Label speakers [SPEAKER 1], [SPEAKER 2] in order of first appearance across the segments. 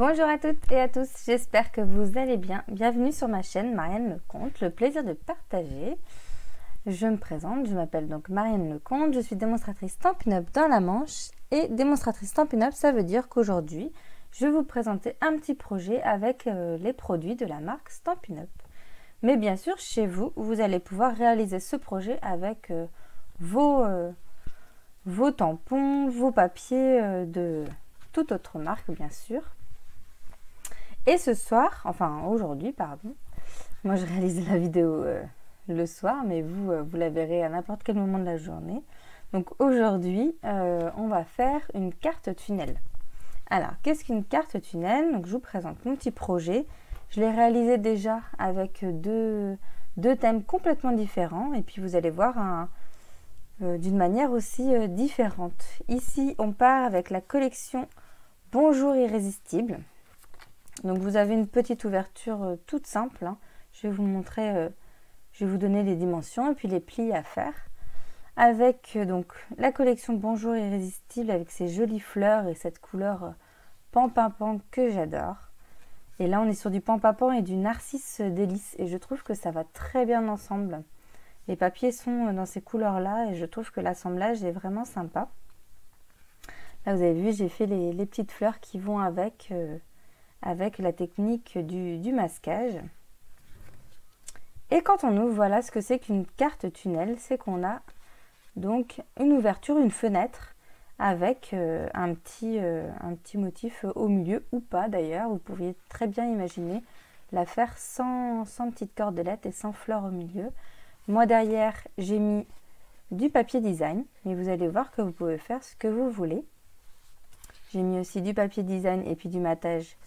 [SPEAKER 1] Bonjour à toutes et à tous, j'espère que vous allez bien. Bienvenue sur ma chaîne Marianne Lecomte, le plaisir de partager. Je me présente, je m'appelle donc Marianne Lecomte, je suis démonstratrice Stampin' Up dans la Manche. Et démonstratrice Stampin' Up, ça veut dire qu'aujourd'hui, je vais vous présenter un petit projet avec les produits de la marque Stampin' Up. Mais bien sûr, chez vous, vous allez pouvoir réaliser ce projet avec vos tampons, vos papiers de toute autre marque, bien sûr. Et ce soir, enfin aujourd'hui, pardon, moi je réalise la vidéo le soir, mais vous la verrez à n'importe quel moment de la journée. Donc aujourd'hui, on va faire une carte tunnel. Alors, qu'est-ce qu'une carte tunnel? Donc je vous présente mon petit projet. Je l'ai réalisé déjà avec deux thèmes complètement différents, et puis vous allez voir d'une manière aussi différente. Ici, on part avec la collection Bonjour Irrésistible. Donc vous avez une petite ouverture toute simple, hein. Je vais vous montrer, je vais vous donner les dimensions et puis les plis à faire. Avec donc la collection Bonjour Irrésistible avec ses jolies fleurs et cette couleur pan-pimpant que j'adore. Et là on est sur du pan-pimpant et du narcisse délice et je trouve que ça va très bien ensemble. Les papiers sont dans ces couleurs là et je trouve que l'assemblage est vraiment sympa. Là vous avez vu, j'ai fait les petites fleurs qui vont avec la technique du masquage. Et quand on ouvre, voilà ce que c'est qu'une carte tunnel, c'est qu'on a donc une ouverture, une fenêtre avec un petit motif au milieu ou pas d'ailleurs. Vous pourriez très bien imaginer la faire sans petite cordelette et sans fleurs au milieu. Moi derrière, j'ai mis du papier design, mais vous allez voir que vous pouvez faire ce que vous voulez. J'ai mis aussi du papier design et puis du matage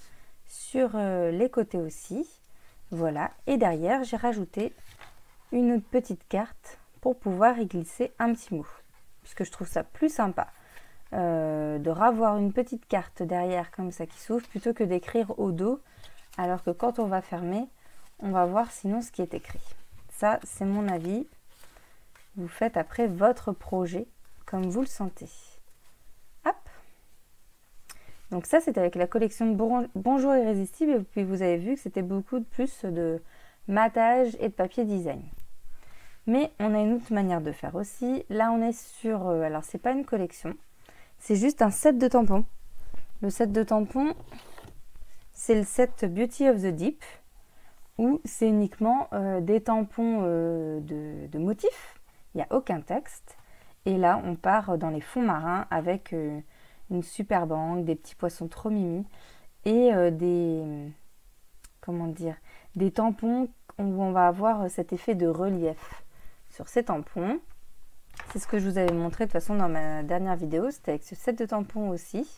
[SPEAKER 1] sur les côtés aussi, voilà, et derrière j'ai rajouté une petite carte pour pouvoir y glisser un petit mot, puisque je trouve ça plus sympa de ravoir une petite carte derrière comme ça qui s'ouvre plutôt que d'écrire au dos, alors que quand on va fermer, on va voir sinon ce qui est écrit. Ça c'est mon avis, vous faites après votre projet comme vous le sentez. Donc ça, c'est avec la collection Bonjour Irrésistible. Et puis vous avez vu que c'était beaucoup plus de matage et de papier design. Mais on a une autre manière de faire aussi. Là, on est sur... alors, c'est pas une collection. C'est juste un set de tampons. Le set de tampons, c'est le set Beauty of the Deep. Où c'est uniquement des tampons de motifs. Il n'y a aucun texte. Et là, on part dans les fonds marins avec... une super banque, des petits poissons trop mimi et des tampons où on va avoir cet effet de relief sur ces tampons. C'est ce que je vous avais montré de toute façon dans ma dernière vidéo, c'était avec ce set de tampons aussi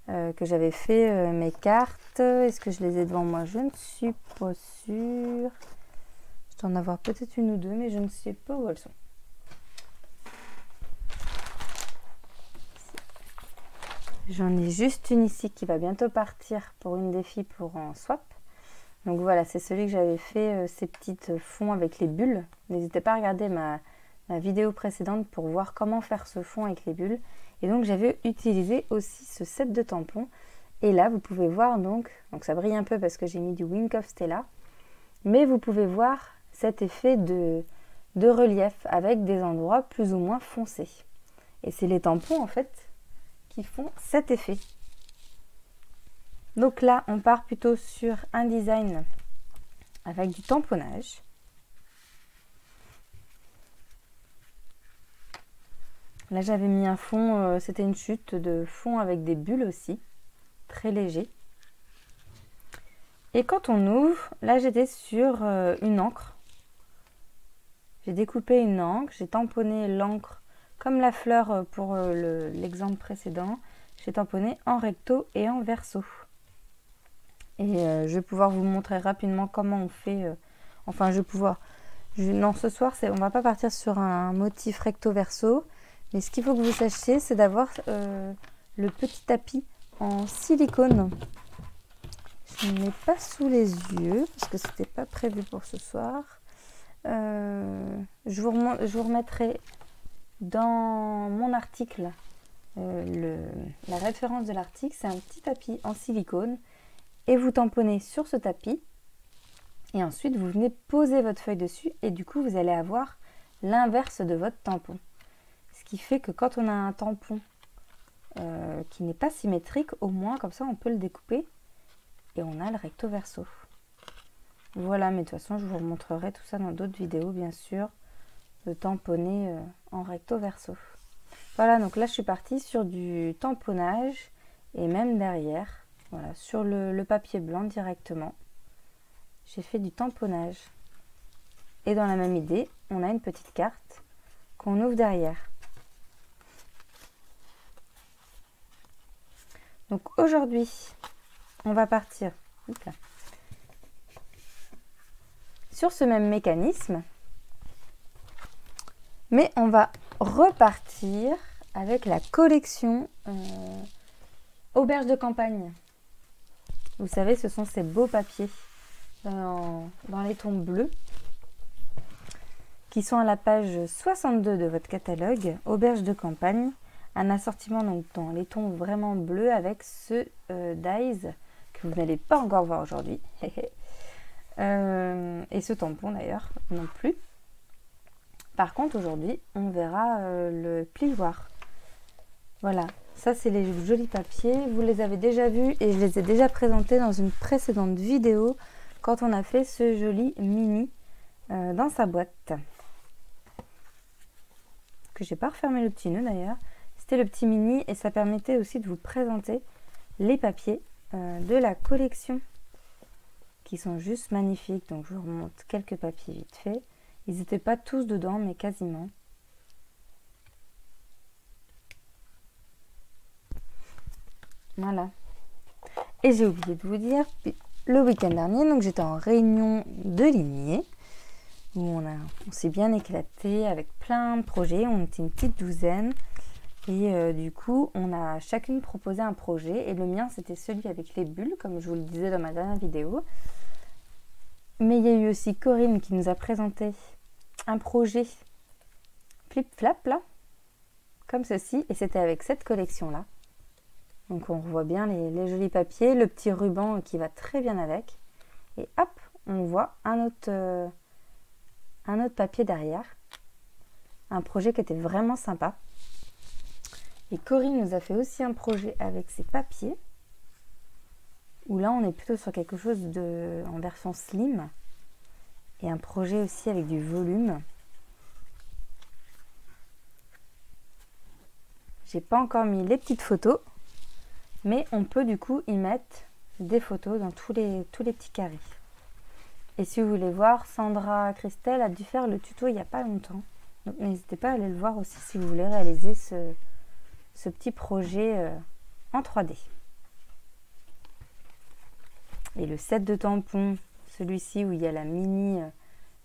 [SPEAKER 1] que j'avais fait mes cartes. Est-ce que je les ai devant moi? Je ne suis pas sûre. Je dois en avoir peut-être une ou deux, mais je ne sais pas où elles sont. J'en ai juste une ici qui va bientôt partir pour une des filles pour en swap. Donc voilà, c'est celui que j'avais fait, ces petites fonds avec les bulles. N'hésitez pas à regarder ma vidéo précédente pour voir comment faire ce fond avec les bulles. Et donc j'avais utilisé aussi ce set de tampons. Et là, vous pouvez voir donc ça brille un peu parce que j'ai mis du Wink of Stella. Mais vous pouvez voir cet effet de relief avec des endroits plus ou moins foncés. Et c'est les tampons en fait qui font cet effet. Donc là, on part plutôt sur un design avec du tamponnage. Là, j'avais mis un fond, c'était une chute de fond avec des bulles aussi, très léger. Et quand on ouvre, là, j'étais sur une encre. J'ai découpé une encre, j'ai tamponné l'encre comme la fleur pour l'exemple précédent, j'ai tamponné en recto et en verso. Et je vais pouvoir vous montrer rapidement comment on fait. Enfin, je vais pouvoir... non, ce soir, on ne va pas partir sur un motif recto-verso. Mais ce qu'il faut que vous sachiez, c'est d'avoir le petit tapis en silicone. Je ne l'ai pas sous les yeux, parce que ce n'était pas prévu pour ce soir. Je vous remettrai dans mon article la référence de l'article. C'est un petit tapis en silicone et vous tamponnez sur ce tapis. Et ensuite, vous venez poser votre feuille dessus et du coup, vous allez avoir l'inverse de votre tampon. Ce qui fait que quand on a un tampon qui n'est pas symétrique, au moins comme ça, on peut le découper et on a le recto verso. Voilà, mais de toute façon, je vous remontrerai tout ça dans d'autres vidéos, bien sûr, de tamponner en recto verso. Voilà, donc là, je suis partie sur du tamponnage et même derrière, voilà, sur le papier blanc directement. J'ai fait du tamponnage. Et dans la même idée, on a une petite carte qu'on ouvre derrière. Donc aujourd'hui, on va partir sur ce même mécanisme, mais on va repartir avec la collection Auberge de campagne. Vous savez, ce sont ces beaux papiers dans les tons bleus qui sont à la page 62 de votre catalogue Auberge de campagne. Un assortiment donc dans les tons vraiment bleus avec ce dies que vous n'allez pas encore voir aujourd'hui. Et ce tampon d'ailleurs non plus. Par contre aujourd'hui on verra le plioir. Voilà, ça c'est les jolis papiers. Vous les avez déjà vus et je les ai déjà présentés dans une précédente vidéo quand on a fait ce joli mini dans sa boîte. Que j'ai pas refermé le petit nœud d'ailleurs. C'était le petit mini et ça permettait aussi de vous présenter les papiers de la collection qui sont juste magnifiques. Donc je vous remonte quelques papiers vite fait. Ils n'étaient pas tous dedans mais quasiment. Voilà. Et j'ai oublié de vous dire, le week-end dernier, donc j'étais en réunion de Ligné où on s'est bien éclaté avec plein de projets. On était une petite douzaine. Et du coup, on a chacune proposé un projet. Et le mien, c'était celui avec les bulles, comme je vous le disais dans ma dernière vidéo. Mais il y a eu aussi Corinne qui nous a présenté un projet flip-flap, là, comme ceci. Et c'était avec cette collection-là. Donc on revoit bien les jolis papiers, le petit ruban qui va très bien avec. Et hop, on voit un autre papier derrière. Un projet qui était vraiment sympa. Et Corinne nous a fait aussi un projet avec ses papiers, où là on est plutôt sur quelque chose en version slim, et un projet aussi avec du volume. J'ai pas encore mis les petites photos, mais on peut du coup y mettre des photos dans tous les petits carrés. Et si vous voulez voir, Sandra Christelle a dû faire le tuto il n'y a pas longtemps, donc n'hésitez pas à aller le voir aussi si vous voulez réaliser ce petit projet en 3D. Et le set de tampons, celui-ci où il y a la mini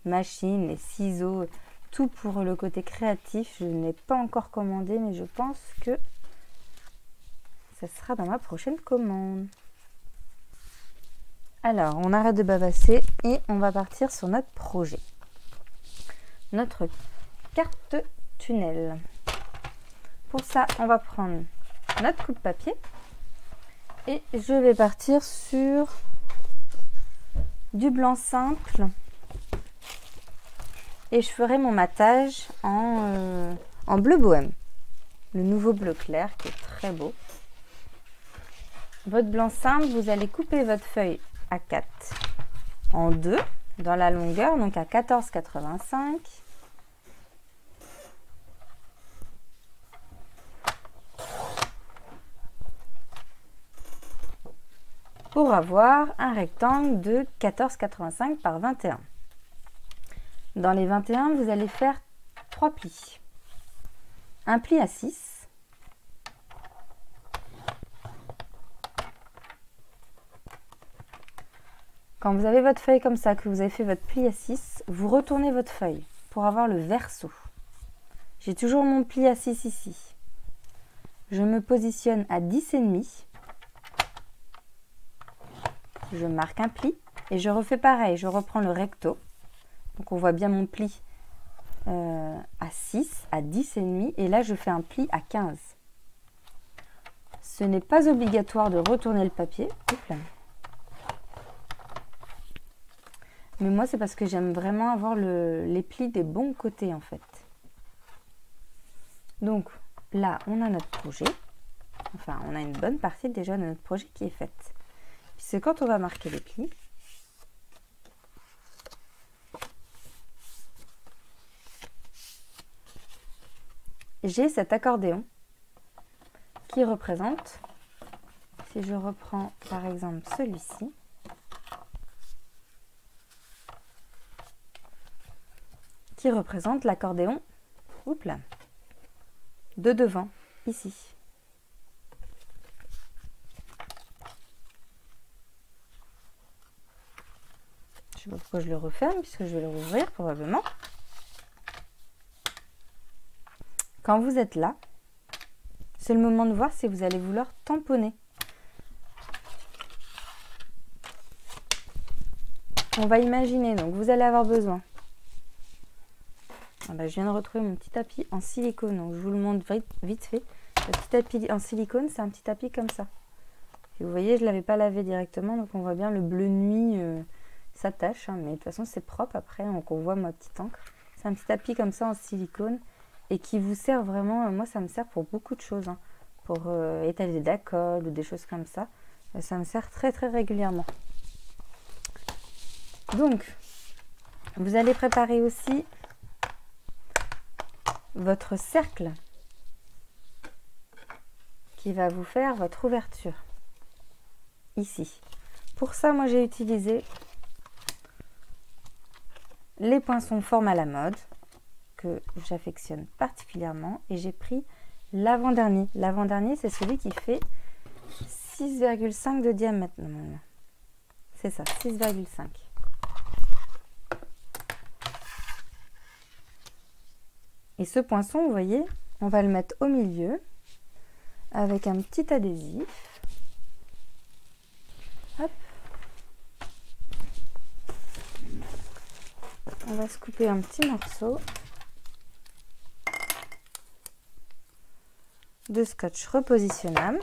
[SPEAKER 1] machine, les ciseaux, tout pour le côté créatif, je n'ai pas encore commandé, mais je pense que ça sera dans ma prochaine commande. Alors, on arrête de bavasser et on va partir sur notre projet. Notre carte tunnel. Pour ça, on va prendre notre coupe papier et je vais partir sur du blanc simple et je ferai mon matage en bleu bohème, le nouveau bleu clair qui est très beau. Votre blanc simple, vous allez couper votre feuille A4 en deux dans la longueur, donc à 14,85. Pour avoir un rectangle de 14,85 par 21. Dans les 21, vous allez faire 3 plis. Un pli à 6. Quand vous avez votre feuille comme ça, que vous avez fait votre pli à 6, vous retournez votre feuille pour avoir le verso. J'ai toujours mon pli à 6 ici. Je me positionne à 10,5. Je marque un pli et je refais pareil, je reprends le recto. Donc on voit bien mon pli à 6, à 10,5 et là je fais un pli à 15. Ce n'est pas obligatoire de retourner le papier. Mais moi, c'est parce que j'aime vraiment avoir les plis des bons côtés, en fait. Donc, là, on a notre projet. Enfin, on a une bonne partie déjà de notre projet qui est faite. Puisque quand on va marquer les plis, j'ai cet accordéon qui représente, si je reprends par exemple celui-ci, qui représente l'accordéon, oups là, de devant, ici. Je ne sais pas pourquoi je le referme, puisque je vais le rouvrir probablement. Quand vous êtes là, c'est le moment de voir si vous allez vouloir tamponner. On va imaginer, donc vous allez avoir besoin. Ah bah, je viens de retrouver mon petit tapis en silicone, donc je vous le montre vite fait. Le petit tapis en silicone, c'est un petit tapis comme ça. Et vous voyez, je ne l'avais pas lavé directement, donc on voit bien le bleu nuit s'attache, hein, mais de toute façon c'est propre après, donc on voit ma petite encre. C'est un petit tapis comme ça en silicone et qui vous sert vraiment, moi ça me sert pour beaucoup de choses, hein, pour étaler d'accols ou des choses comme ça. Ça me sert très régulièrement. Donc, vous allez préparer aussi votre cercle qui va vous faire votre ouverture ici. Pour ça, moi j'ai utilisé les poinçons forme à la mode que j'affectionne particulièrement et j'ai pris l'avant-dernier. L'avant-dernier, c'est celui qui fait 6,5 de diamètre normalement. C'est ça, 6,5. Et ce poinçon, vous voyez, on va le mettre au milieu avec un petit adhésif. Hop. On va se couper un petit morceau de scotch repositionnable.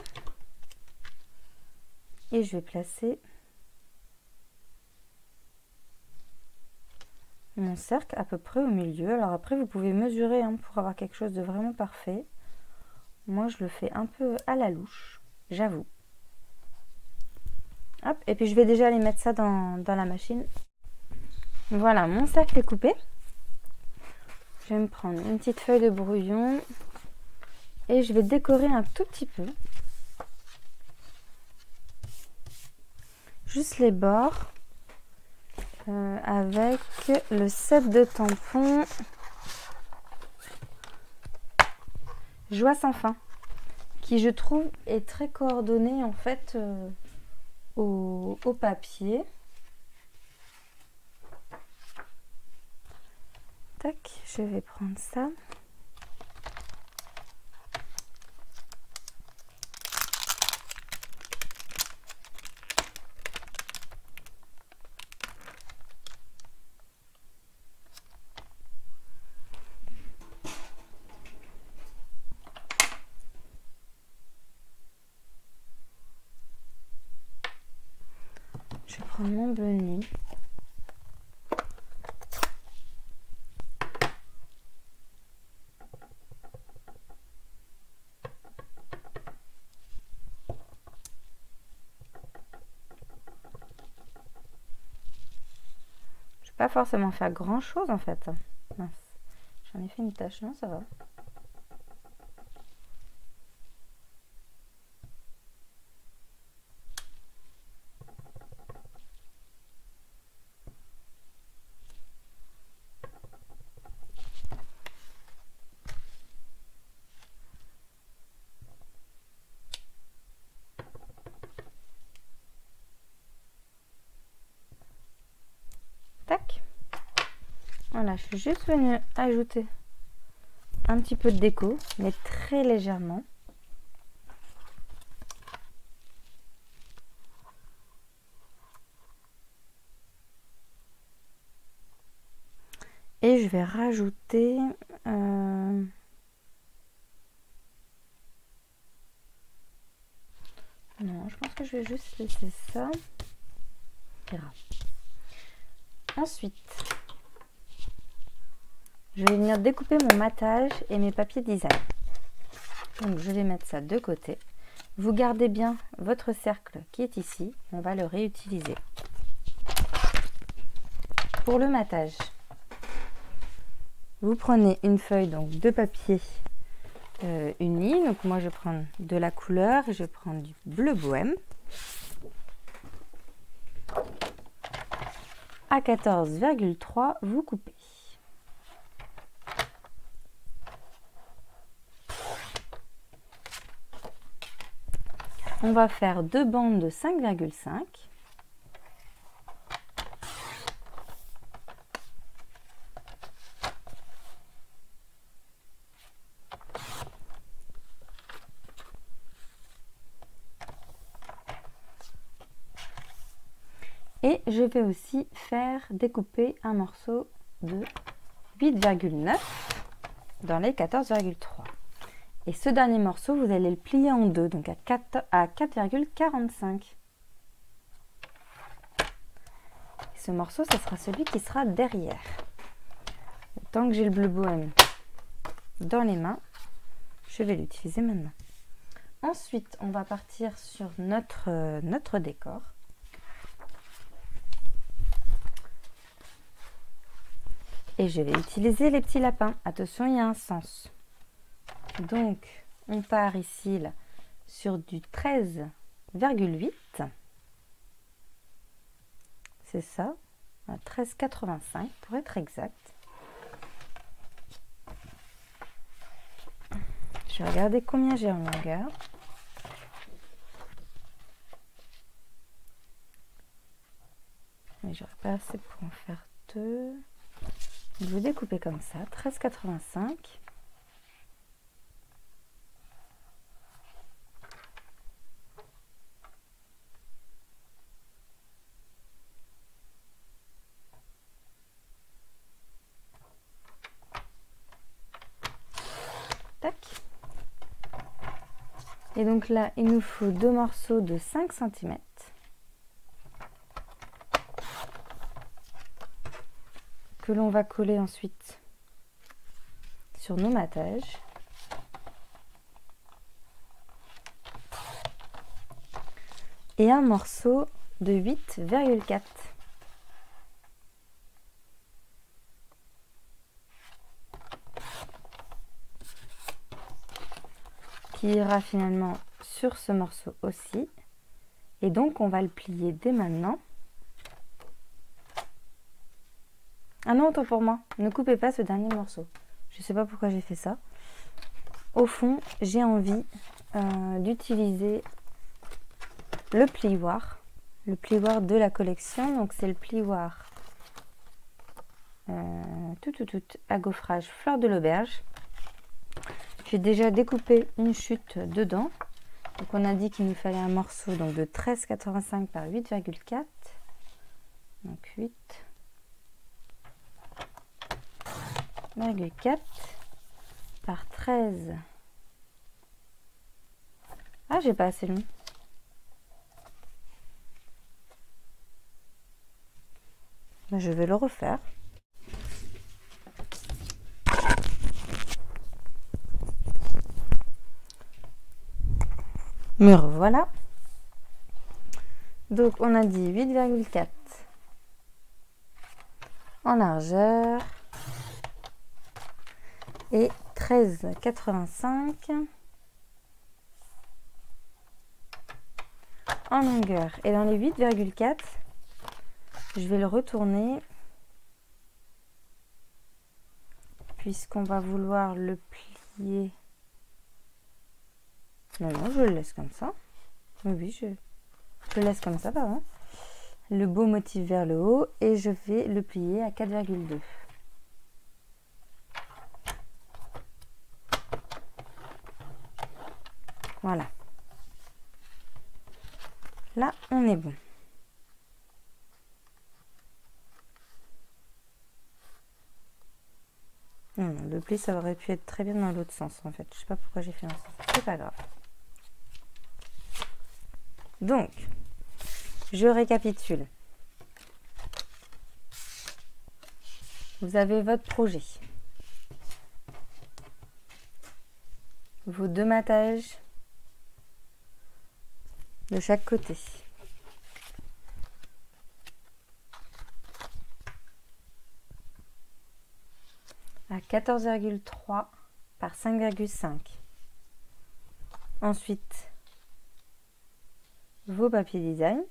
[SPEAKER 1] Et je vais placer mon cercle à peu près au milieu. Alors après, vous pouvez mesurer hein, pour avoir quelque chose de vraiment parfait. Moi, je le fais un peu à la louche, j'avoue. Hop, et puis je vais déjà aller mettre ça dans la machine. Voilà, mon cercle est coupé. Je vais me prendre une petite feuille de brouillon et je vais décorer un tout petit peu. Juste les bords. Avec le set de tampons Joie sans fin, qui je trouve est très coordonné en fait au papier. Tac, je vais prendre ça. Je vais prendre mon bleu nuit. Je vais pas forcément faire grand chose en fait. Mince, j'en ai fait une tache, non ça va. Tac. Voilà, je suis juste venue ajouter un petit peu de déco, mais très légèrement. Et je vais rajouter non, je pense que je vais juste laisser ça. Ensuite, je vais venir découper mon matage et mes papiers design. Donc je vais mettre ça de côté. Vous gardez bien votre cercle qui est ici. On va le réutiliser. Pour le matage, vous prenez une feuille donc de papier uni. Donc moi je prends de la couleur, je prends du bleu bohème. À 14,3, vous coupez. On va faire deux bandes de 5,5. Et je vais aussi faire découper un morceau de 8,9 dans les 14,3. Et ce dernier morceau, vous allez le plier en deux, donc à 4,45. Ce morceau, ce sera celui qui sera derrière. Tant que j'ai le bleu bohème dans les mains, je vais l'utiliser maintenant. Ensuite, on va partir sur notre décor. Et je vais utiliser les petits lapins. Attention, il y a un sens. Donc, on part ici là, sur du 13,8. C'est ça, 13,85 pour être exact. Je vais regarder combien j'ai en longueur. Mais j'aurais pas assez pour en faire deux. Je vais découper comme ça, 13,85. Tac. Et donc là, il nous faut deux morceaux de 5 cm. Que l'on va coller ensuite sur nos matages. Et un morceau de 8,4. Qui ira finalement sur ce morceau aussi. Et donc on va le plier dès maintenant. Ah non, autant pour moi, ne coupez pas ce dernier morceau. Je ne sais pas pourquoi j'ai fait ça. Au fond, j'ai envie d'utiliser le plioir de la collection. Donc c'est le plioir à gaufrage fleur de l'auberge. J'ai déjà découpé une chute dedans. Donc on a dit qu'il nous fallait un morceau donc de 13,85 par 8,4. Donc 8,4 par 13. Ah, j'ai pas assez long. Je vais le refaire. Me revoilà. Donc on a dit 8,4 en largeur et 13,85 en longueur. Et dans les 8,4, je vais le retourner puisqu'on va vouloir le plier. Non, je le laisse comme ça. Oui, je le laisse comme ça, pardon. Le beau motif vers le haut et je vais le plier à 4,2. Voilà. Là, on est bon. Non, le pli, ça aurait pu être très bien dans l'autre sens, en fait. Je sais pas pourquoi j'ai fait un sens. C'est pas grave. Donc, je récapitule. vous avez votre projet. Vos 2 mattages de chaque côté. À 14,3 par 5,5. Ensuite, vos papiers design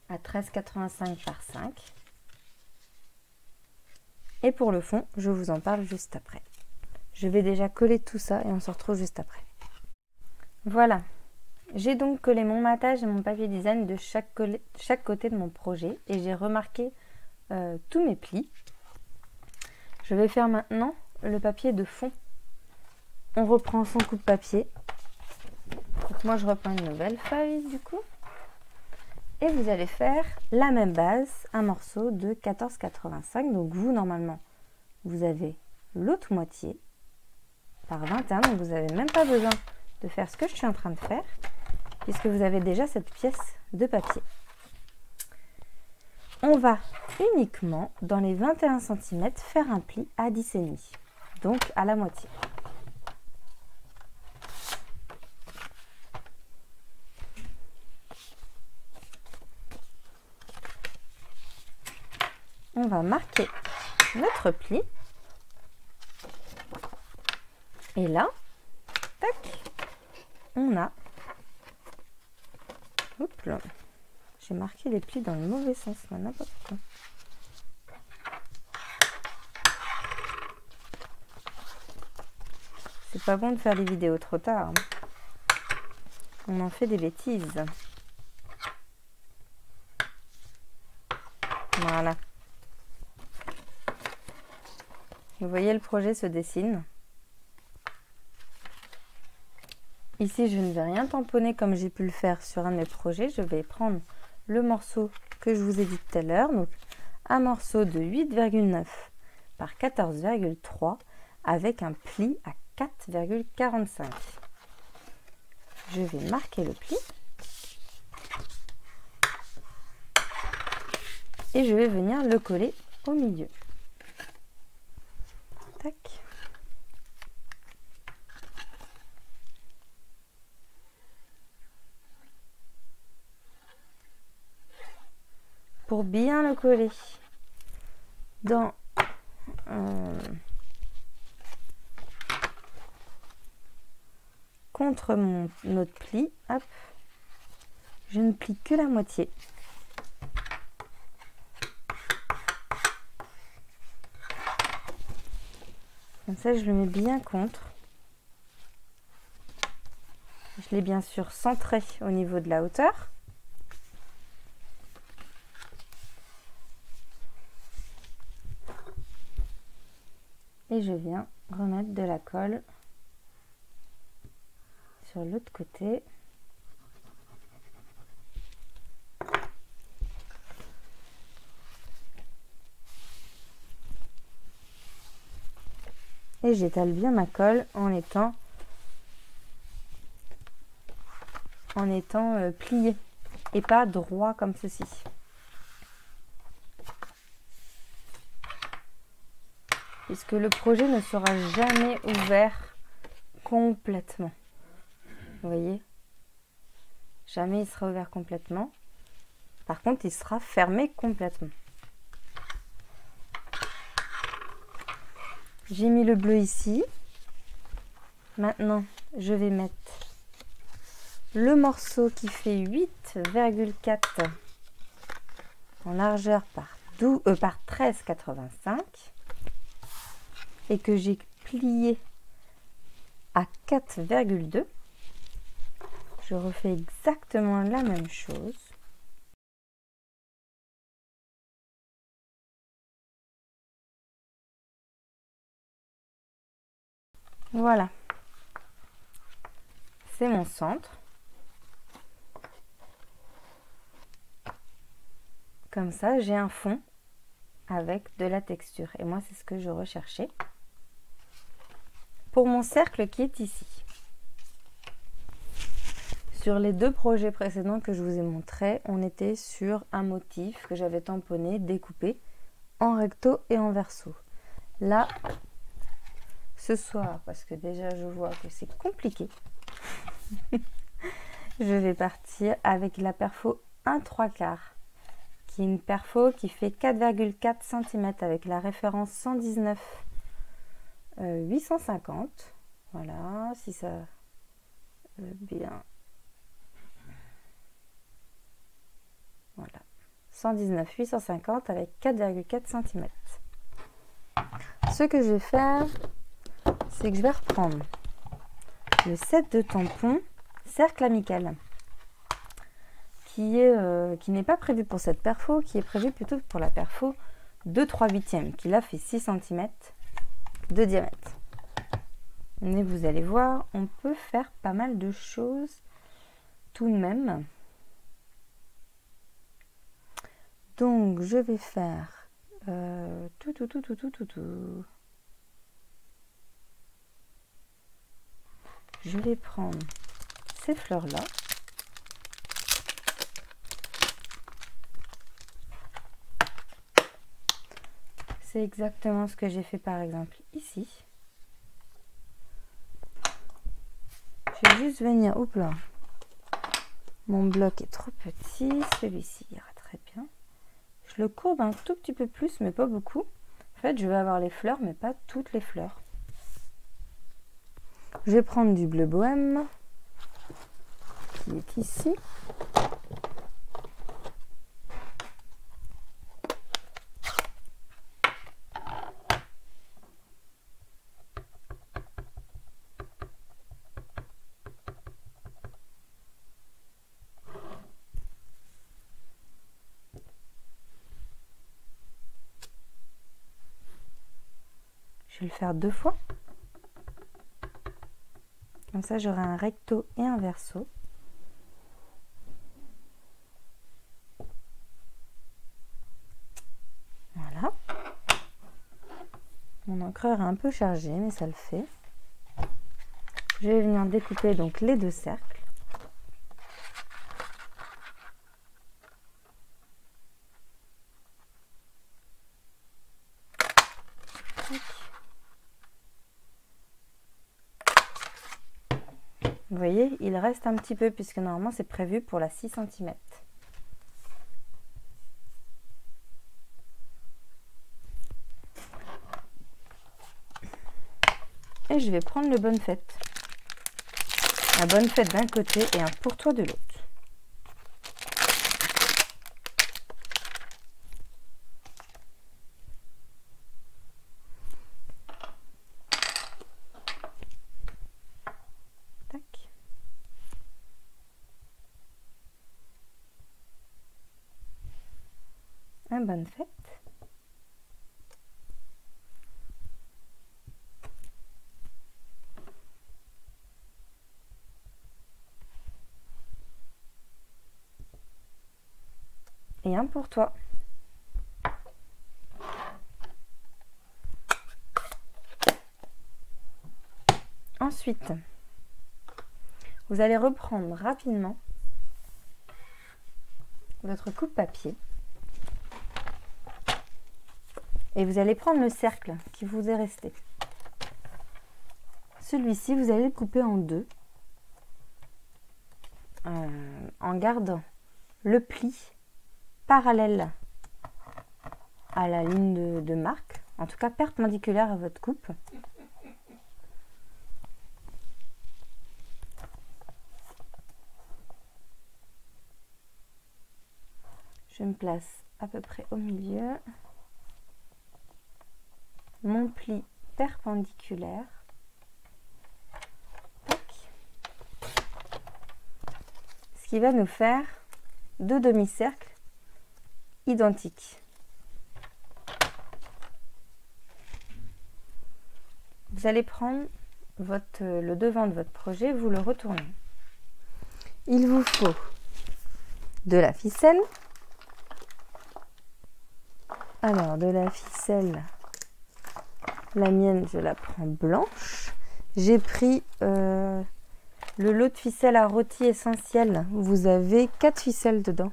[SPEAKER 1] à 13,85 par 5. Et pour le fond, je vous en parle juste après. Je vais déjà coller tout ça et on se retrouve juste après. Voilà, j'ai donc collé mon mattage et mon papier design de chaque côté de mon projet et j'ai remarqué tous mes plis. Je vais faire maintenant le papier de fond. On reprend son coupe-papier. Donc moi je reprends une nouvelle feuille du coup. Et vous allez faire la même base, un morceau de 14,85. Donc vous normalement, vous avez l'autre moitié par 21. Donc vous n'avez même pas besoin de faire ce que je suis en train de faire, puisque vous avez déjà cette pièce de papier. On va uniquement, dans les 21 cm, faire un pli à 10,5, donc à la moitié. On va marquer notre pli. Et là, tac, on a... Hop là. J'ai marqué les plis dans le mauvais sens, n'importe quoi. C'est pas bon de faire des vidéos trop tard. On en fait des bêtises. Voilà. Vous voyez, le projet se dessine. Ici, je ne vais rien tamponner comme j'ai pu le faire sur un de mes projets. Je vais prendre le morceau que je vous ai dit tout à l'heure. Donc, un morceau de 8,9 par 14,3 avec un pli à 4,45. Je vais marquer le pli. Et je vais venir le coller au milieu. Tac. Pour bien le coller dans contre notre pli, hop, je ne plie que la moitié. Comme ça, je le mets bien contre. Je l'ai bien sûr centré au niveau de la hauteur. Et je viens remettre de la colle sur l'autre côté. Et j'étale bien ma colle en étant plié et pas droit comme ceci. Puisque le projet ne sera jamais ouvert complètement. Vous voyez? Jamais il sera ouvert complètement. Par contre, il sera fermé complètement. J'ai mis le bleu ici. Maintenant, je vais mettre le morceau qui fait 8,4 en largeur par 13,85 et que j'ai plié à 4,2. Je refais exactement la même chose. Voilà. C'est mon centre. Comme ça, j'ai un fond avec de la texture. Et moi, c'est ce que je recherchais pour mon cercle qui est ici. Sur les 2 projets précédents que je vous ai montrés, on était sur un motif que j'avais tamponné, découpé en recto et en verso. Là, ce soir, parce que déjà je vois que c'est compliqué, je vais partir avec la perfo 1/3/4, qui est une perfo qui fait 4,4 cm avec la référence 119 850. Voilà, si ça bien. Voilà, 119 850 avec 4,4 cm. Ce que je vais faire, c'est que je vais reprendre le set de tampons cercle amical qui n'est pas prévu pour cette perfo, qui est prévu plutôt pour la perfo 2/3/8, qui là fait 6 cm de diamètre. Mais vous allez voir, on peut faire pas mal de choses tout de même. Donc je vais faire je vais prendre ces fleurs là. C'est exactement ce que j'ai fait par exemple ici. Je vais juste venir, hop là, mon bloc est trop petit, celui-ci ira très bien. Je le courbe un tout petit peu plus, mais pas beaucoup. En fait, je vais avoir les fleurs, mais pas toutes les fleurs. Je vais prendre du bleu bohème, qui est ici. Je vais le faire 2 fois. Comme ça, j'aurai un recto et un verso. Voilà. Mon encreur est un peu chargé, mais ça le fait. Je vais venir découper donc les 2 cercles. Vous voyez, il reste un petit peu puisque normalement c'est prévu pour la 6 cm. Et je vais prendre le bonne fête. Un bonne fête d'un côté et un pour toi de l'autre. Un bonne fête. Et un pour toi. Ensuite, vous allez reprendre rapidement votre coupe papier et vous allez prendre le cercle qui vous est resté. Celui-ci, vous allez le couper en 2 en gardant le pli parallèle à la ligne de marque, en tout cas perpendiculaire à votre coupe. Je me place à peu près au milieu. Mon pli perpendiculaire. Tac. Ce qui va nous faire 2 demi-cercles identiques. Vous allez prendre le devant de votre projet, vous le retournez. Il vous faut de la ficelle. Alors, de la ficelle, la mienne, je la prends blanche. J'ai pris Le lot de ficelles à rôti essentiel, vous avez 4 ficelles dedans.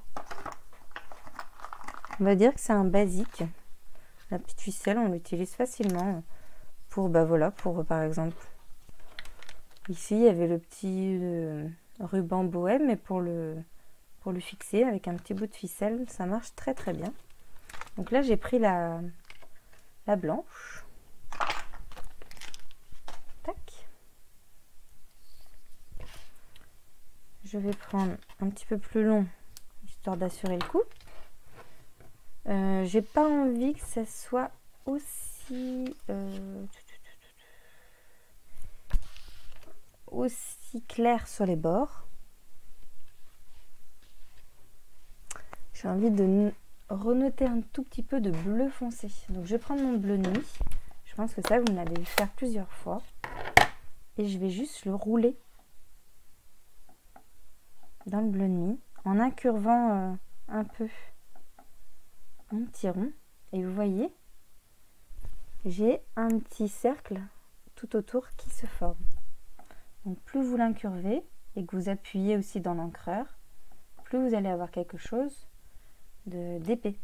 [SPEAKER 1] On va dire que c'est un basique. La petite ficelle, on l'utilise facilement pour, bah voilà, pour par exemple, ici il y avait le petit ruban bohème, mais pour le fixer avec un petit bout de ficelle, ça marche très très bien. Donc là j'ai pris la blanche. Tac. Je vais prendre un petit peu plus long, histoire d'assurer le coup. J'ai pas envie que ça soit aussi clair sur les bords. J'ai envie de renoter un tout petit peu de bleu foncé. Donc je vais prendre mon bleu nuit. Je pense que ça, vous m'avez vu faire plusieurs fois. Et je vais juste le rouler dans le bleu nuit en incurvant un peu mon petit rond. Et vous voyez, j'ai un petit cercle tout autour qui se forme. Donc plus vous l'incurvez et que vous appuyez aussi dans l'encreur, plus vous allez avoir quelque chose d'épais.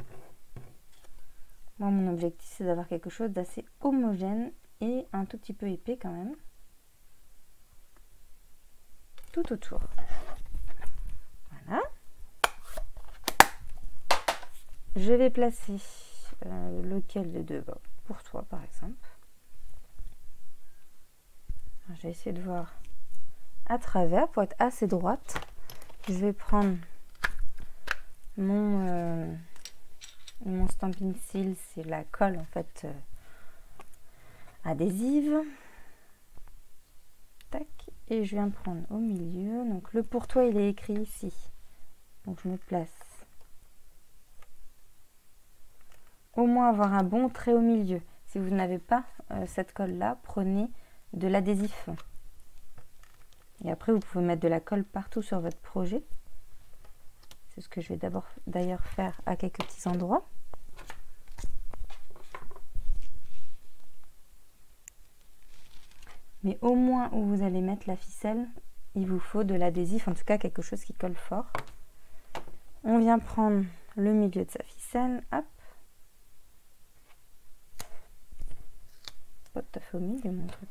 [SPEAKER 1] Moi, mon objectif, c'est d'avoir quelque chose d'assez homogène et un tout petit peu épais quand même. Tout autour. Voilà. Je vais placer lequel des deux, pour toi par exemple. Alors, je vais essayer de voir à travers pour être assez droite. Je vais prendre mon Stampin' Seal, c'est la colle en fait adhésive. Tac, et je viens prendre au milieu. Donc le pour toi il est écrit ici. Donc je me place. Au moins avoir un bon trait au milieu. Si vous n'avez pas cette colle là, prenez de l'adhésif. Et après vous pouvez mettre de la colle partout sur votre projet. C'est ce que je vais d'ailleurs faire à quelques petits endroits. Mais au moins où vous allez mettre la ficelle, il vous faut de l'adhésif, en tout cas quelque chose qui colle fort. On vient prendre le milieu de sa ficelle, hop. Pas tout à fait au milieu mon truc.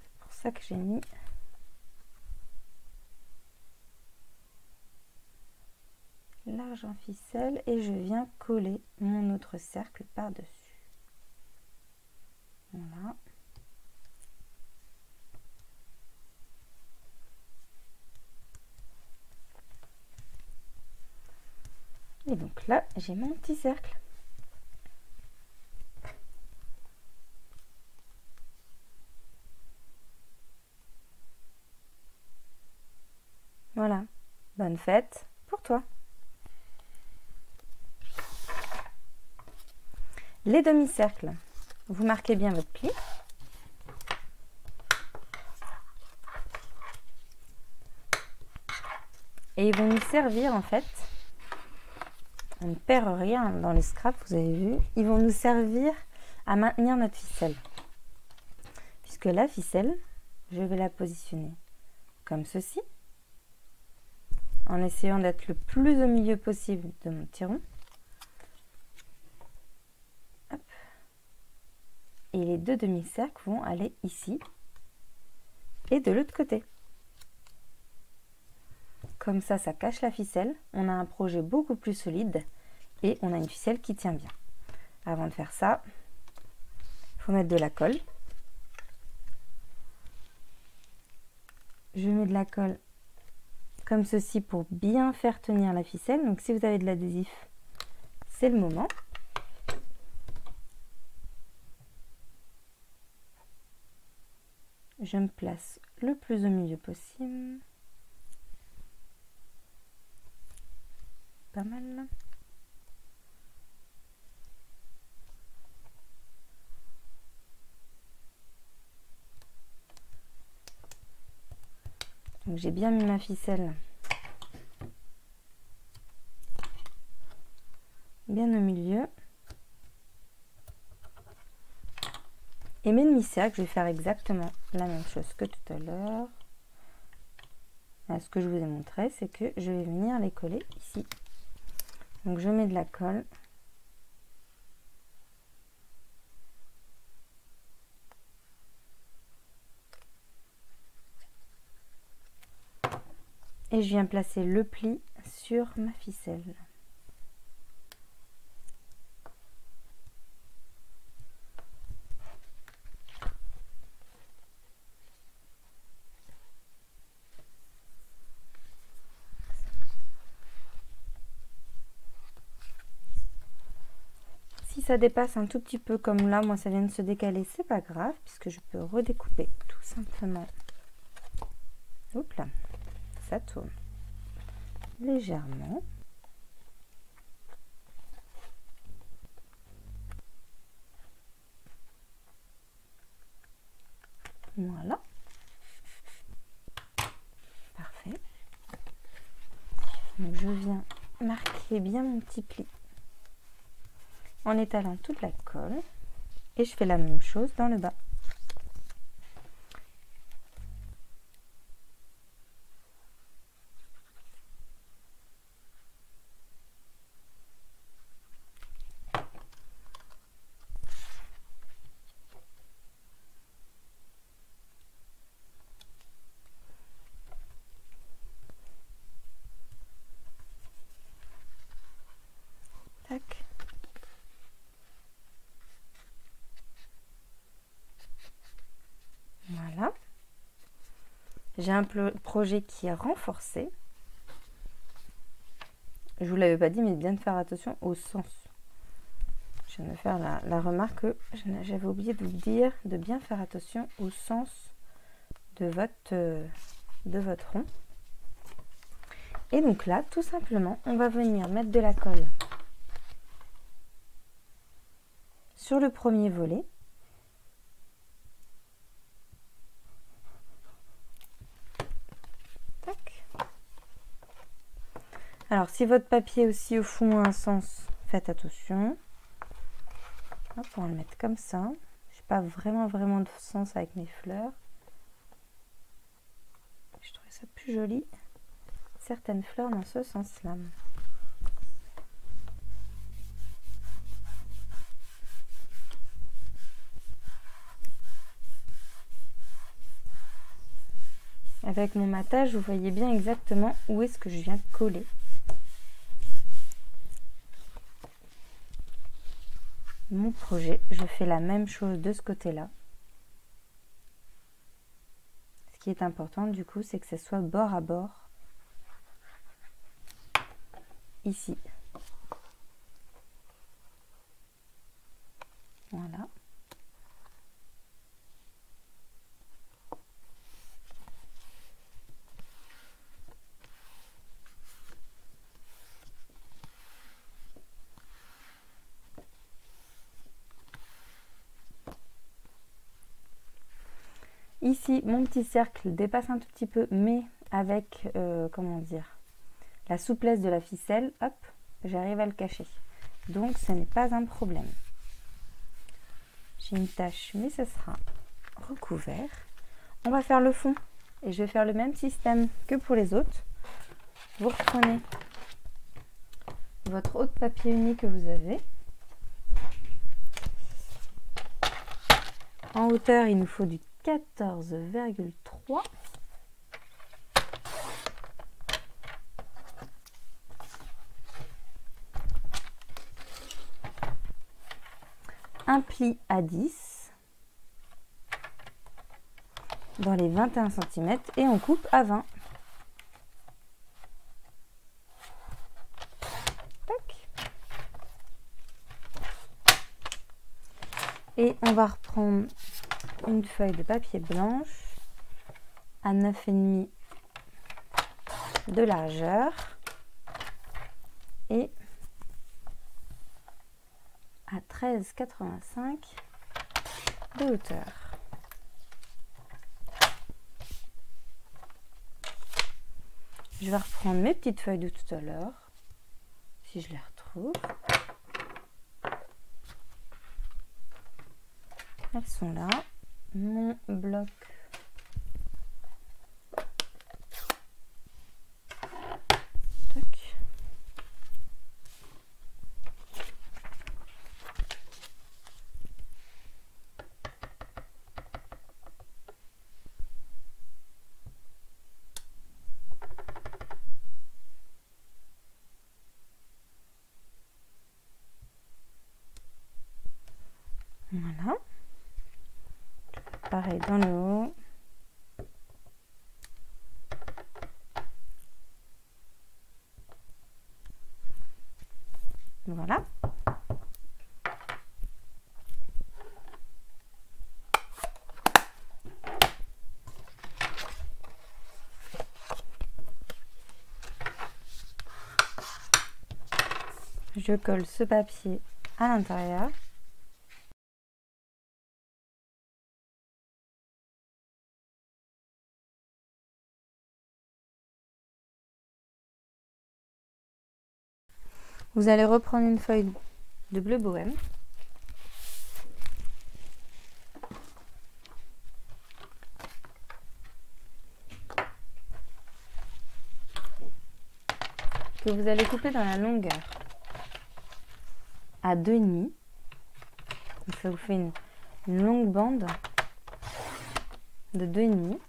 [SPEAKER 1] C'est pour ça que j'ai mis large en ficelle et je viens coller mon autre cercle par-dessus. Voilà. Et donc là, j'ai mon petit cercle. Voilà. Bonne fête pour toi. Les demi-cercles, vous marquez bien votre pli. Et ils vont nous servir en fait, on ne perd rien dans les scraps, vous avez vu, ils vont nous servir à maintenir notre ficelle. Puisque la ficelle, je vais la positionner comme ceci, en essayant d'être le plus au milieu possible de mon petit rond. Hop. Et les deux demi-cercles vont aller ici et de l'autre côté. Comme ça, ça cache la ficelle. On a un projet beaucoup plus solide et on a une ficelle qui tient bien. Avant de faire ça, il faut mettre de la colle. Je mets de la colle comme ceci pour bien faire tenir la ficelle. Donc si vous avez de l'adhésif, c'est le moment. Je me place le plus au milieu possible. Pas mal. Donc j'ai bien mis ma ficelle bien au milieu. Et mes demi-cercles, je vais faire exactement la même chose que tout à l'heure. Là, ce que je vous ai montré, c'est que je vais venir les coller ici. Donc je mets de la colle. Et je viens placer le pli sur ma ficelle. Si ça dépasse un tout petit peu comme là, moi ça vient de se décaler, c'est pas grave puisque je peux redécouper tout simplement. Hop là, ça tourne légèrement. Voilà. Parfait. Donc je viens marquer bien mon petit pli en étalant toute la colle et je fais la même chose dans le bas. Tac. Voilà. J'ai un projet qui est renforcé. Je vous l'avais pas dit, mais bien de faire attention au sens. Je viens de faire la remarque que j'avais oublié de vous dire de bien faire attention au sens de votre rond. Et donc là, tout simplement, on va venir mettre de la colle sur le premier volet. Tac. Alors, si votre papier aussi au fond a un sens, faites attention. Hop, on va le mettre comme ça. Je n'ai pas vraiment de sens avec mes fleurs. Je trouvais ça plus joli. Certaines fleurs dans ce sens-là. Avec mon matage, vous voyez bien exactement où est-ce que je viens coller. Mon projet, je fais la même chose de ce côté-là. Ce qui est important du coup, c'est que ce soit bord à bord. Ici. Voilà. Ici, mon petit cercle dépasse un tout petit peu, mais avec, comment dire, la souplesse de la ficelle, hop, j'arrive à le cacher. Donc, ce n'est pas un problème. J'ai une tache, mais ce sera recouvert. On va faire le fond et je vais faire le même système que pour les autres. Vous reprenez votre autre papier uni que vous avez. En hauteur, il nous faut du 14,3. Un pli à 10 dans les 21 cm et on coupe à 20. Tac. Et on va reprendre une feuille de papier blanche à 9,5 de largeur et à 13,85 de hauteur. Je vais reprendre mes petites feuilles de tout à l'heure, si je les retrouve. Elles sont là. Mon bloc pareil dans le haut. Voilà. Je colle ce papier à l'intérieur. Vous allez reprendre une feuille de bleu bohème. Que vous allez couper dans la longueur à 2,5. Donc ça vous fait une longue bande de 2,5.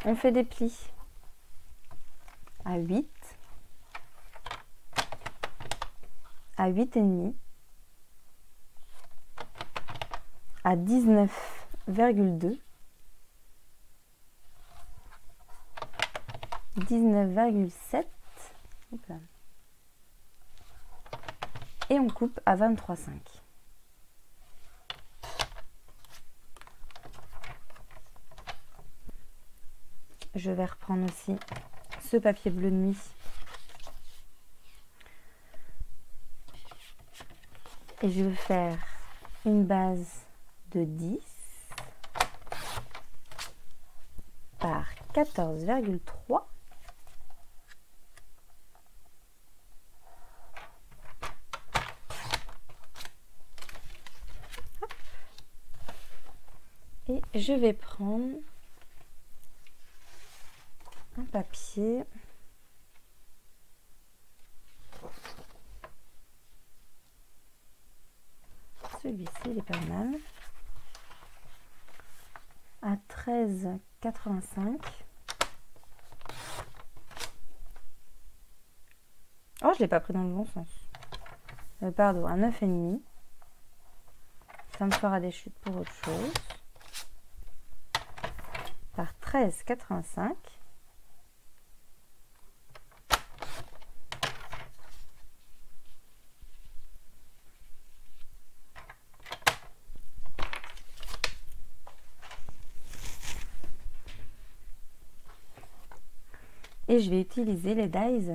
[SPEAKER 1] On fait des plis à 8, à 8,5, à 19,2, 19,7 et on coupe à 23,5. Je vais reprendre aussi ce papier bleu de nuit et je vais faire une base de 10 par 14,3. Et je vais prendre un papier celui-ci, il est pas mal, à 13,85. Oh, je l'ai pas pris dans le bon sens. Pardon, à 9,5. Ça me fera des chutes pour autre chose. Par 13,85. Et je vais utiliser les dies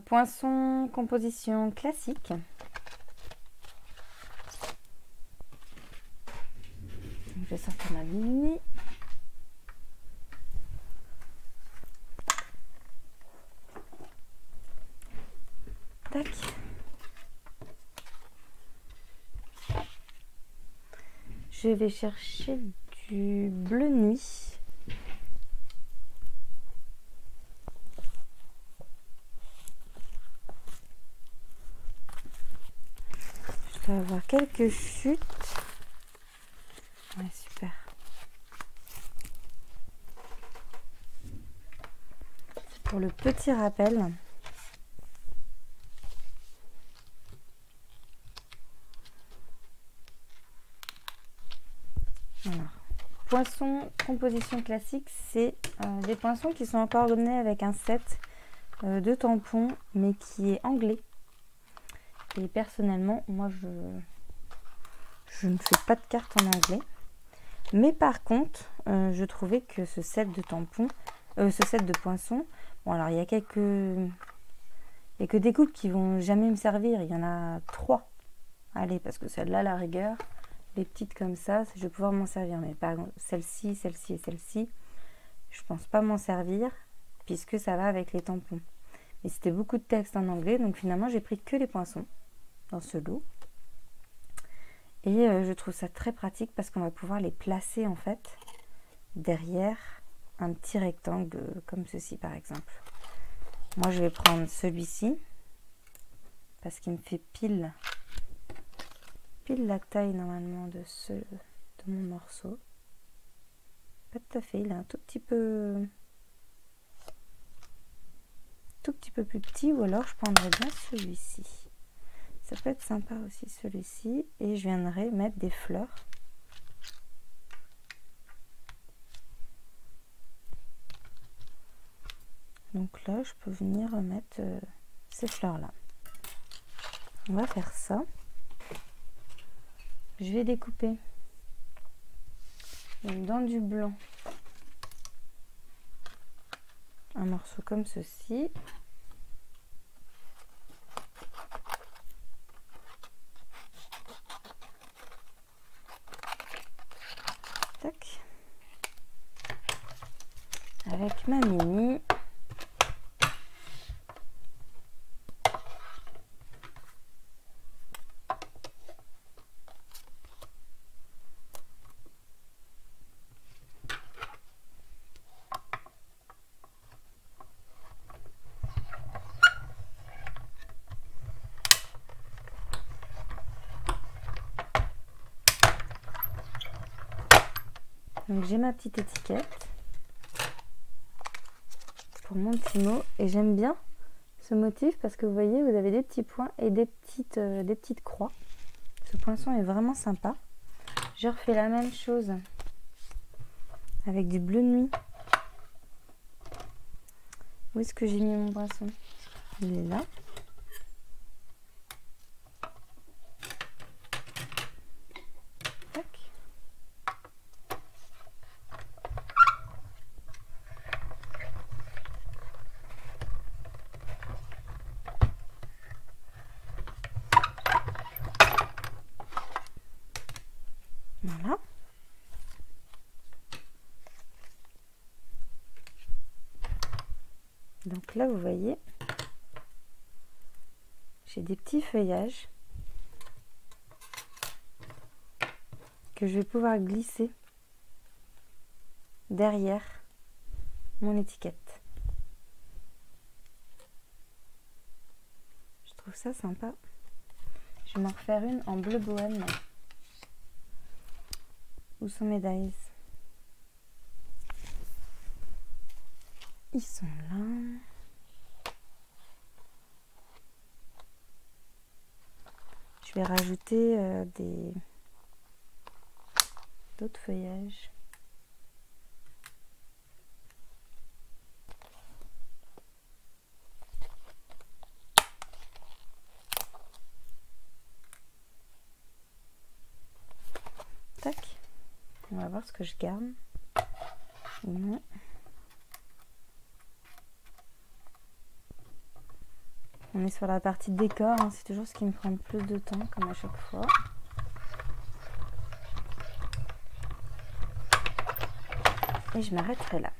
[SPEAKER 1] Poinçon composition classique. Je vais sortir ma mini. Tac. Je vais chercher du bleu nuit. Je dois avoir quelques chutes. Ouais, super. Pour le petit rappel. Voilà. Poinçon composition classique, c'est des poinçons qui sont coordonnés avec un set de tampons, mais qui est anglais. Et personnellement, moi, je ne fais pas de cartes en anglais. Mais par contre, je trouvais que ce set de tampons, ce set de poinçons, bon alors il y a quelques découpes qui vont jamais me servir. Il y en a 3. Allez, parce que celle-là, la rigueur, les petites comme ça, je vais pouvoir m'en servir. Mais par exemple, celle-ci, celle-ci et celle-ci, je pense pas m'en servir puisque ça va avec les tampons. Mais c'était beaucoup de texte en anglais, donc finalement j'ai pris que les poinçons dans ce lot. Et je trouve ça très pratique parce qu'on va pouvoir les placer en fait derrière un petit rectangle comme ceci par exemple. Moi je vais prendre celui-ci parce qu'il me fait pile la taille normalement de mon morceau. pas tout à fait, il est un tout petit peu plus petit, ou alors je prendrais bien celui-ci. Ça peut être sympa aussi celui-ci, et je viendrai mettre des fleurs. Donc là, je peux venir mettre ces fleurs-là. On va faire ça. Je vais découper donc dans du blanc un morceau comme ceci. Tac. Avec ma mini. Donc j'ai ma petite étiquette pour mon petit mot, et j'aime bien ce motif parce que vous voyez, vous avez des petits points et des petites croix. Ce poinçon est vraiment sympa. Je refais la même chose avec du bleu nuit. Où est-ce que j'ai mis mon poinçon? Il est là. Tac. Voilà. Donc là, vous voyez, j'ai des petits feuillages que je vais pouvoir glisser derrière mon étiquette. Je trouve ça sympa. Je vais m'en refaire une en bleu bohème. Où sont mes dies? Ils sont là. Je vais rajouter d'autres feuillages. Tac. On va voir ce que je garde ou non. On est sur la partie décor, hein, c'est toujours ce qui me prend le plus de temps, comme à chaque fois. Et je m'arrêterai là.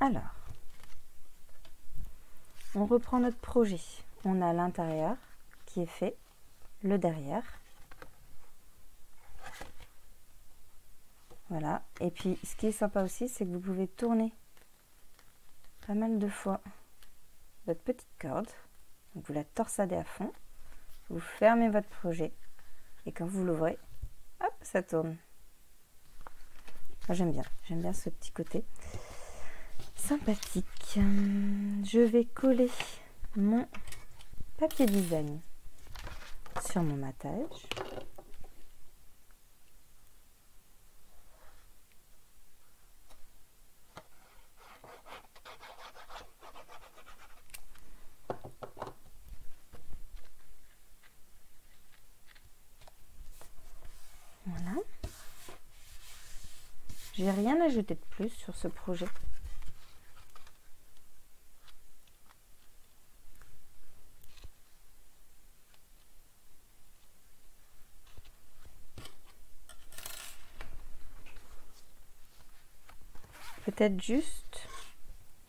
[SPEAKER 1] Alors, on reprend notre projet. On a l'intérieur qui est fait, le derrière. Voilà. Et puis, ce qui est sympa aussi, c'est que vous pouvez tourner pas mal de fois votre petite corde. Donc, vous la torsadez à fond. Vous fermez votre projet. Et quand vous l'ouvrez, hop, ça tourne. J'aime bien ce petit côté sympathique. Je vais coller mon papier design sur mon matage. Voilà. J'ai rien ajouté de plus sur ce projet. Peut-être juste,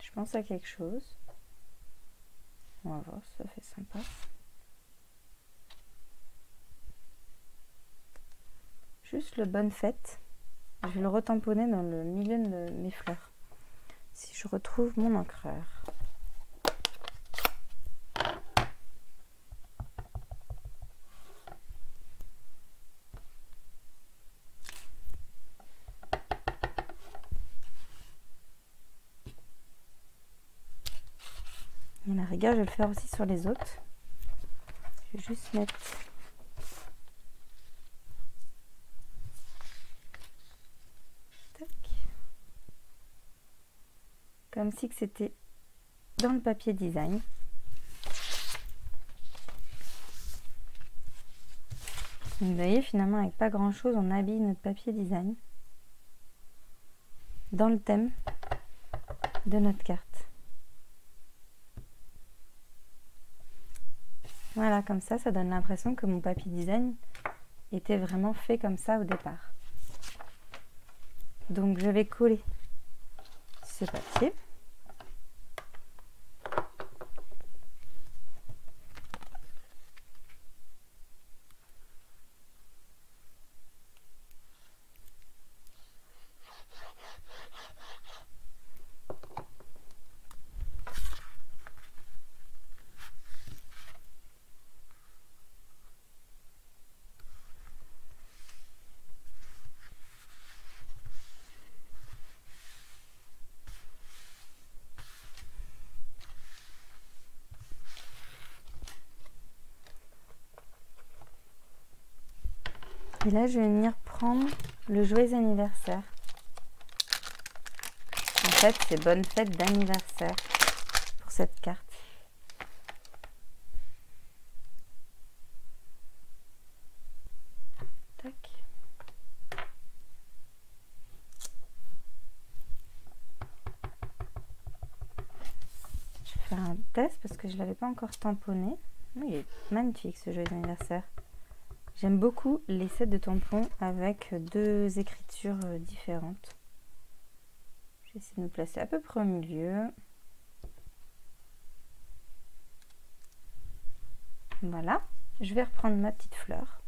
[SPEAKER 1] je pense à quelque chose. On va voir si ça fait sympa. Juste le bonne fête. Je vais le retamponner dans le milieu de mes fleurs. Si je retrouve mon encreur. la rigueur, je vais le faire aussi sur les autres. Je vais juste mettre... Tac. Comme si que c'était dans le papier design. Donc, vous voyez, finalement, avec pas grand chose, on habille notre papier design dans le thème de notre carte. Voilà, comme ça donne l'impression que mon papier design était vraiment fait comme ça au départ. Donc je vais coller ce papier. Et là, je vais venir prendre le joyeux anniversaire. En fait, c'est bonne fête d'anniversaire pour cette carte. Tac. Je vais faire un test parce que je ne l'avais pas encore tamponné. Il est magnifique ce joyeux anniversaire. J'aime beaucoup les sets de tampons avec deux écritures différentes. Je vais essayer de me placer à peu près au milieu. Voilà. Je vais reprendre ma petite fleur.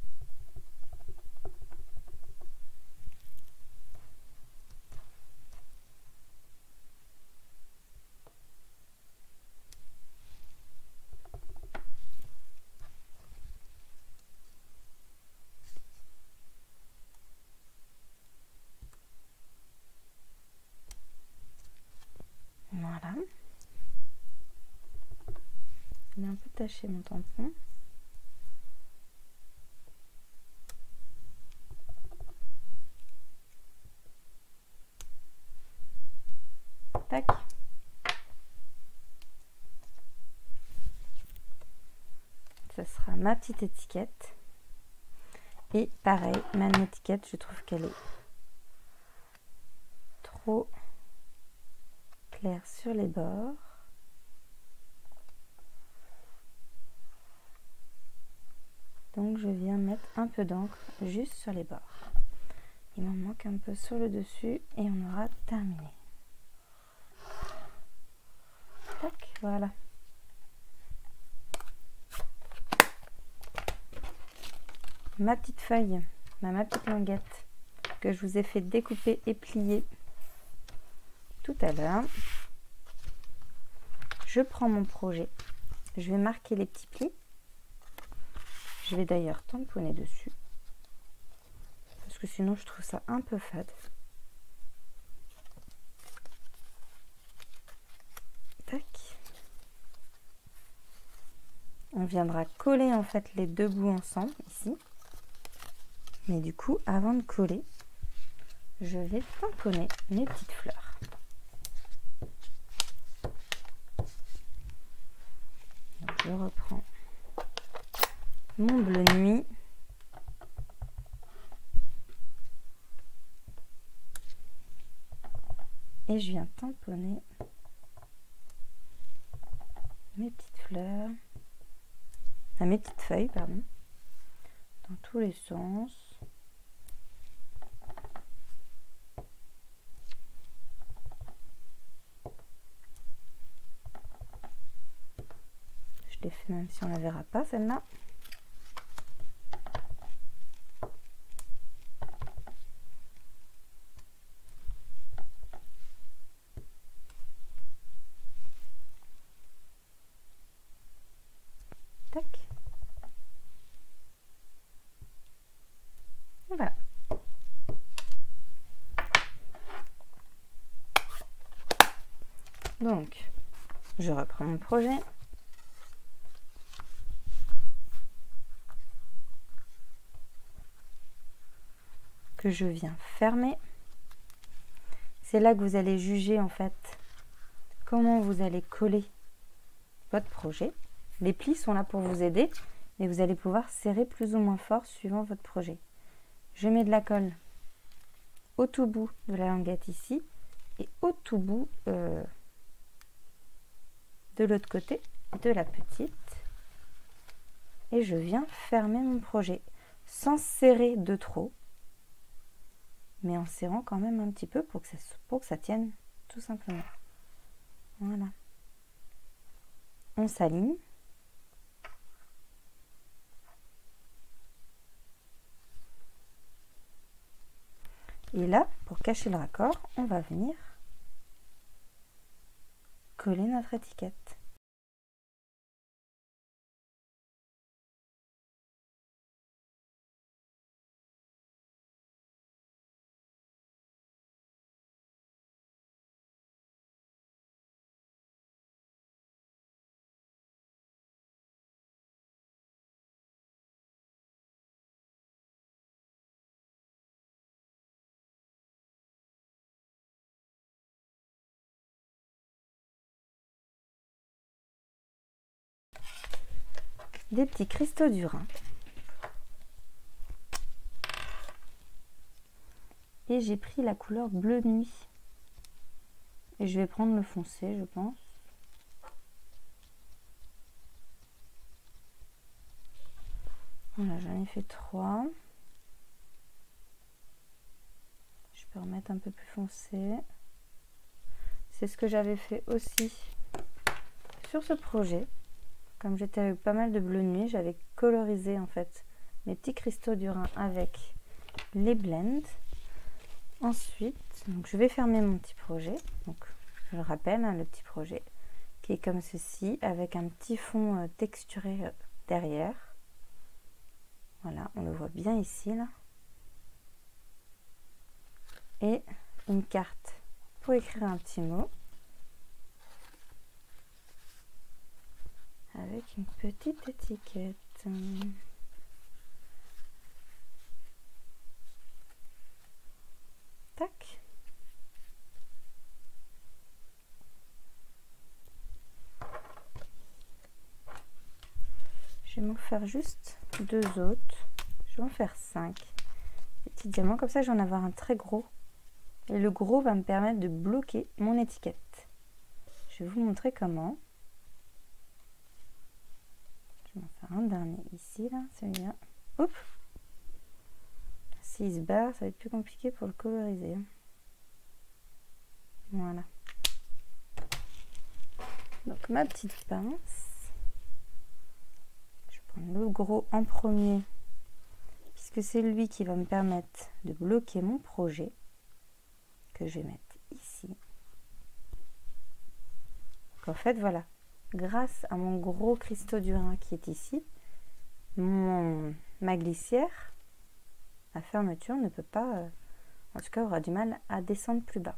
[SPEAKER 1] Voilà. Il est un peu taché mon tampon. Tac. Ça sera ma petite étiquette. Et pareil, ma étiquette, je trouve qu'elle est trop claire sur les bords. Donc je viens mettre un peu d'encre juste sur les bords. Il m'en manque un peu sur le dessus et on aura terminé. Tac, voilà. Ma petite feuille, ma petite languette que je vous ai fait découper et plier tout à l'heure. Je prends mon projet, je vais marquer les petits plis. Je vais d'ailleurs tamponner dessus parce que sinon je trouve ça un peu fade. Tac. On viendra coller en fait les deux bouts ensemble ici. Mais du coup, avant de coller, je vais tamponner mes petites fleurs. Donc, je reprends mon bleu nuit. Et je viens tamponner mes petites fleurs, mes petites feuilles, pardon, dans tous les sens. Je l'ai fait même si on ne la verra pas celle-là. Tac. Voilà. Donc, je reprends mon projet. que je viens fermer. C'est là que vous allez juger en fait comment vous allez coller votre projet. Les plis sont là pour vous aider, mais vous allez pouvoir serrer plus ou moins fort suivant votre projet. Je mets de la colle au tout bout de la languette ici et au tout bout de l'autre côté de la petite. Et je viens fermer mon projet sans serrer de trop, mais en serrant quand même un petit peu pour que ça tienne tout simplement. Voilà. On s'aligne. Et là, pour cacher le raccord, on va venir coller notre étiquette. Des petits cristaux du Rhin. Et j'ai pris la couleur bleu nuit. Et je vais prendre le foncé, je pense. Voilà, j'en ai fait 3. Je peux remettre un peu plus foncé. C'est ce que j'avais fait aussi sur ce projet. Comme j'étais avec pas mal de bleu nuit, j'avais colorisé en fait mes petits cristaux du Rhin avec les blends. Ensuite, donc je vais fermer mon petit projet. Donc, je le rappelle, hein, le petit projet qui est comme ceci, avec un petit fond texturé derrière. Voilà, on le voit bien ici là. Et une carte pour écrire un petit mot. Avec une petite étiquette. Tac. Je vais m'en faire juste 2 autres. Je vais en faire 5 petits diamants. Comme ça, je vais en avoir un très gros. Et le gros va me permettre de bloquer mon étiquette. Je vais vous montrer comment. Je vais en faire un dernier ici, là, celui-là. Oups! S'il se barre, ça va être plus compliqué pour le coloriser. Voilà. Donc ma petite pince. Je vais prendre le gros en premier, puisque c'est lui qui va me permettre de bloquer mon projet, que je vais mettre ici. Donc en fait, voilà. Grâce à mon gros cristaux du Rhin qui est ici, ma glissière, la fermeture ne peut pas, en tout cas aura du mal à descendre plus bas.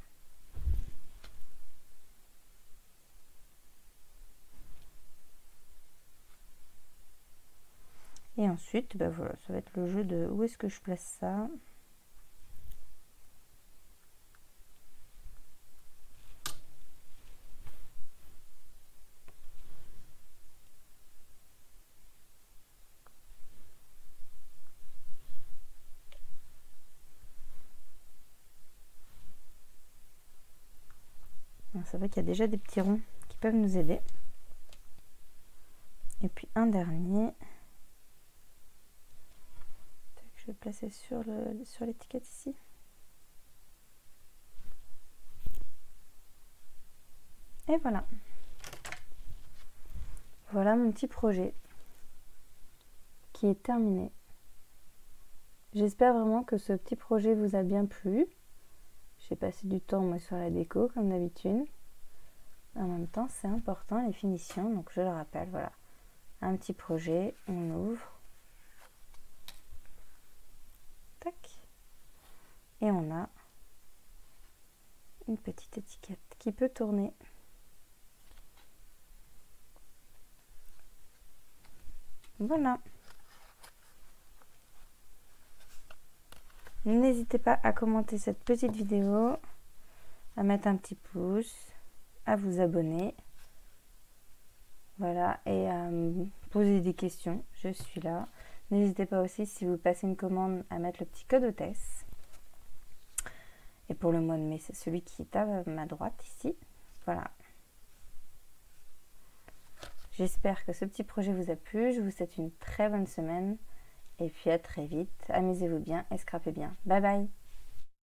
[SPEAKER 1] Et ensuite, ben voilà, ça va être le jeu de où est-ce que je place ça. C'est vrai qu'il y a déjà des petits ronds qui peuvent nous aider. Et puis un dernier. Je vais placer sur l'étiquette ici. Et voilà. Voilà mon petit projet qui est terminé. J'espère vraiment que ce petit projet vous a bien plu. J'ai passé du temps moi sur la déco comme d'habitude. En même temps, c'est important les finitions, donc je le rappelle, voilà. Un petit projet, on ouvre. Tac. Et on a une petite étiquette qui peut tourner. Voilà. N'hésitez pas à commenter cette petite vidéo, à mettre un petit pouce, à vous abonner. Voilà, et à me poser des questions, je suis là. N'hésitez pas aussi, si vous passez une commande, à mettre le petit code hôtesse. Et pour le mois de mai, c'est celui qui est à ma droite ici. Voilà. J'espère que ce petit projet vous a plu. Je vous souhaite une très bonne semaine. Et puis à très vite. Amusez-vous bien et scrapez bien. Bye bye.